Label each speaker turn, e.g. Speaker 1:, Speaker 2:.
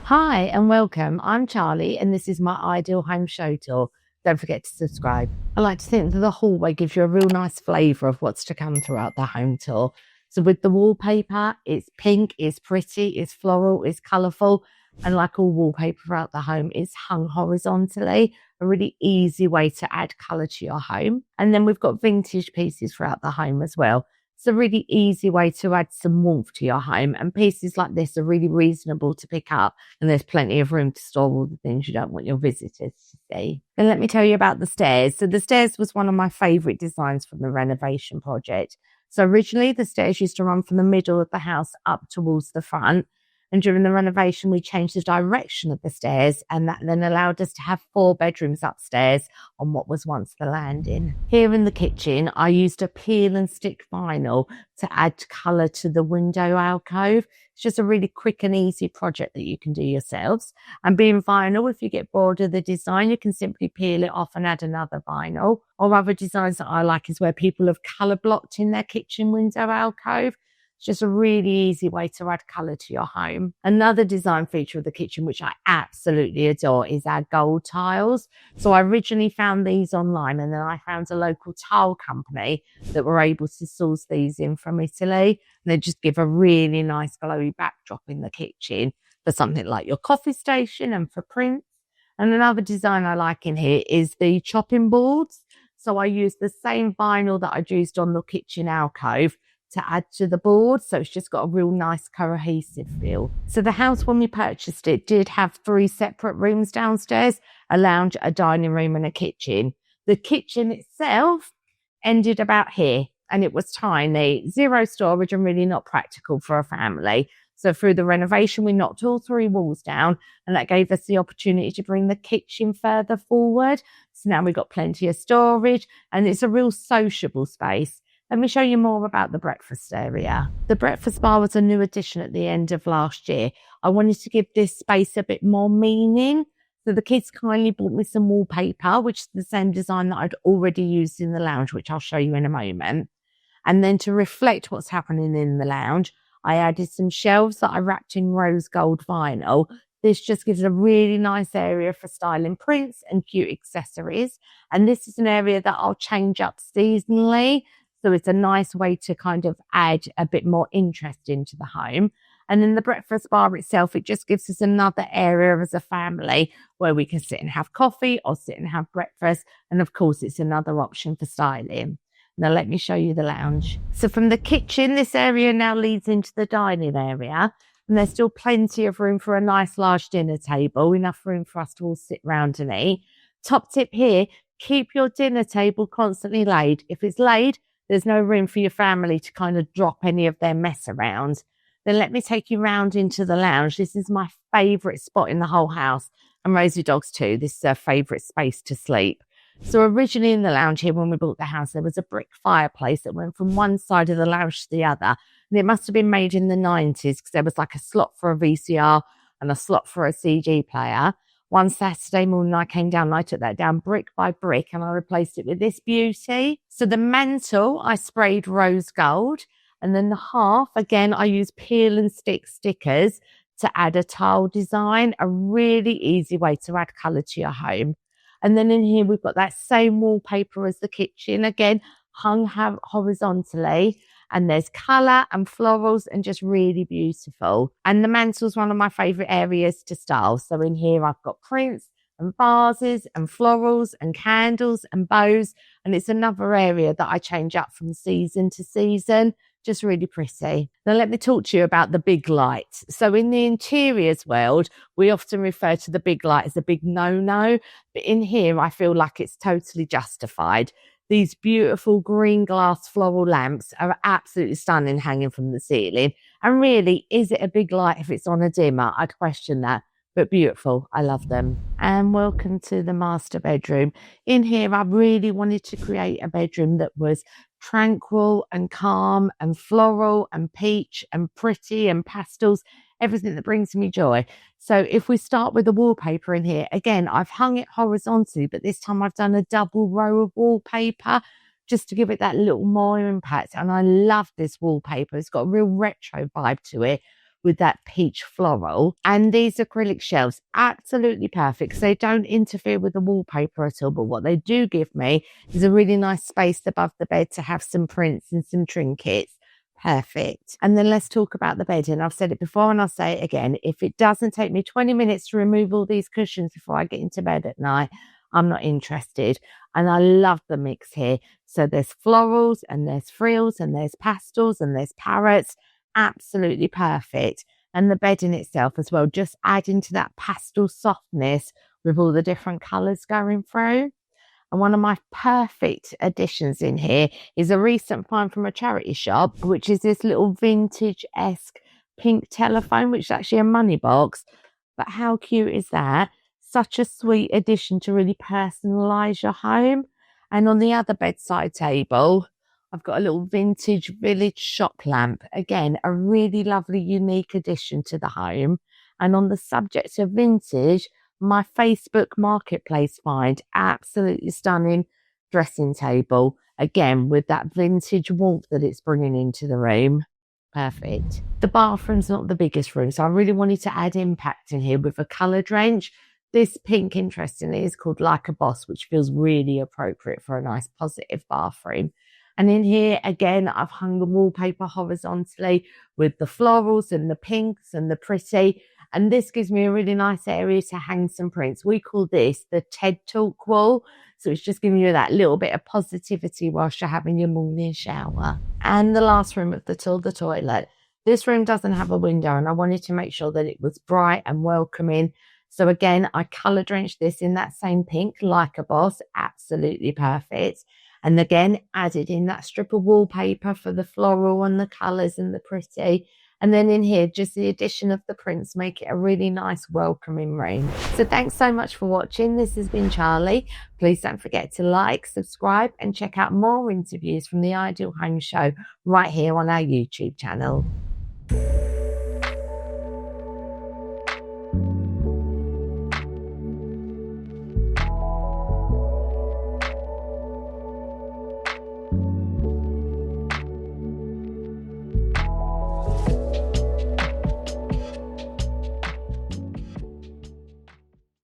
Speaker 1: Hi and welcome. I'm Charlie and this is my ideal home show tour. Don't forget to subscribe. I like to think that the hallway gives you a real nice flavour of what's to come throughout the home tour. So with the wallpaper, it's pink, it's pretty, it's floral, it's colourful, and like all wallpaper throughout the home, it's hung horizontally, a really easy way to add colour to your home. And then we've got vintage pieces throughout the home as well. It's a really easy way to add some warmth to your home, and pieces like this are really reasonable to pick up, and there's plenty of room to store all the things you don't want your visitors to see. Then let me tell you about the stairs. So the stairs was one of my favourite designs from the renovation project. So originally the stairs used to run from the middle of the house up towards the front. And during the renovation, we changed the direction of the stairs, and that then allowed us to have 4 bedrooms upstairs on what was once the landing. Here in the kitchen, I used a peel and stick vinyl to add colour to the window alcove. It's just a really quick and easy project that you can do yourselves. And being vinyl, if you get bored of the design, you can simply peel it off and add another vinyl. Or other designs that I like is where people have colour blocked in their kitchen window alcove. It's just a really easy way to add colour to your home. Another design feature of the kitchen, which I absolutely adore, is our gold tiles. So I originally found these online, and then I found a local tile company that were able to source these in from Italy. And they just give a really nice glowy backdrop in the kitchen for something like your coffee station and for prints. And another design I like in here is the chopping boards. So I used the same vinyl that I'd used on the kitchen alcove to add to the board, so it's just got a real nice cohesive feel. So the house, when we purchased it, did have 3 separate rooms downstairs, a lounge, a dining room and a kitchen. The kitchen itself ended about here, and it was tiny, 0 storage and really not practical for a family. So through the renovation, we knocked all 3 walls down, and that gave us the opportunity to bring the kitchen further forward. So now we've got plenty of storage, and it's a real sociable space. Let me show you more about the breakfast area. The breakfast bar was a new addition at the end of last year. I wanted to give this space a bit more meaning. So the kids kindly bought me some wallpaper, which is the same design that I'd already used in the lounge, which I'll show you in a moment. And then to reflect what's happening in the lounge, I added some shelves that I wrapped in rose gold vinyl. This just gives a really nice area for styling prints and cute accessories. And this is an area that I'll change up seasonally. So it's a nice way to kind of add a bit more interest into the home. And then the breakfast bar itself, it just gives us another area as a family where we can sit and have coffee or sit and have breakfast. And of course, it's another option for styling. Now, let me show you the lounge. So from the kitchen, this area now leads into the dining area. And there's still plenty of room for a nice large dinner table, enough room for us to all sit round and eat. Top tip here, keep your dinner table constantly laid. If it's laid, there's no room for your family to kind of drop any of their mess around. Then let me take you round into the lounge. This is my favourite spot in the whole house. And Rosie Dog's too. This is her favourite space to sleep. So originally in the lounge here, when we bought the house, there was a brick fireplace that went from one side of the lounge to the other. And it must have been made in the 90s because there was like a slot for a VCR and a slot for a CD player. One Saturday morning, I came down and I took that down brick by brick and I replaced it with this beauty. So the mantle, I sprayed rose gold. And then the half, again, I used peel and stick stickers to add a tile design, a really easy way to add colour to your home. And then in here, we've got that same wallpaper as the kitchen, again, hung horizontally. And there's colour and florals and just really beautiful. And the mantle's one of my favourite areas to style. So in here, I've got prints and vases and florals and candles and bows. And it's another area that I change up from season to season. Just really pretty. Now let me talk to you about the big light. So in the interiors world, we often refer to the big light as a big no-no. But in here, I feel like it's totally justified. These beautiful green glass floral lamps are absolutely stunning hanging from the ceiling. And really, is it a big light if it's on a dimmer? I'd question that. But beautiful. I love them. And welcome to the master bedroom. In here, I really wanted to create a bedroom that was tranquil and calm and floral and peach and pretty and pastels, everything that brings me joy. So if we start with the wallpaper in here, again, I've hung it horizontally, but this time I've done a double row of wallpaper just to give it that little more impact. And I love this wallpaper. It's got a real retro vibe to it, with that peach floral. And these acrylic shelves, absolutely perfect. So they don't interfere with the wallpaper at all. But what they do give me is a really nice space above the bed to have some prints and some trinkets. Perfect. And then let's talk about the bedding. I've said it before and I'll say it again. If it doesn't take me 20 minutes to remove all these cushions before I get into bed at night, I'm not interested. And I love the mix here. So there's florals and there's frills and there's pastels and there's parrots. Absolutely perfect. And the bedding itself as well, just adding to that pastel softness with all the different colours going through. And one of my perfect additions in here is a recent find from a charity shop, which is this little vintage-esque pink telephone, which is actually a money box. But how cute is that? Such a sweet addition to really personalise your home. And on the other bedside table, I've got a little vintage village shop lamp. Again, a really lovely, unique addition to the home. And on the subject of vintage, my Facebook Marketplace find, absolutely stunning dressing table. Again, with that vintage warmth that it's bringing into the room. Perfect. The bathroom's not the biggest room, so I really wanted to add impact in here with a colour drench. This pink, interestingly, is called Like a Boss, which feels really appropriate for a nice positive bathroom. And in here, again, I've hung the wallpaper horizontally with the florals and the pinks and the pretty. And this gives me a really nice area to hang some prints. We call this the TED Talk wall. So it's just giving you that little bit of positivity whilst you're having your morning shower. And the last room of the tour, the toilet. This room doesn't have a window and I wanted to make sure that it was bright and welcoming. So again, I colour drenched this in that same pink, Like a Boss, absolutely perfect. And again, added in that strip of wallpaper for the floral and the colours and the pretty. And then in here, just the addition of the prints make it a really nice welcoming room. So thanks so much for watching. This has been Charlie. Please don't forget to like, subscribe and check out more interviews from the Ideal Home Show right here on our YouTube channel.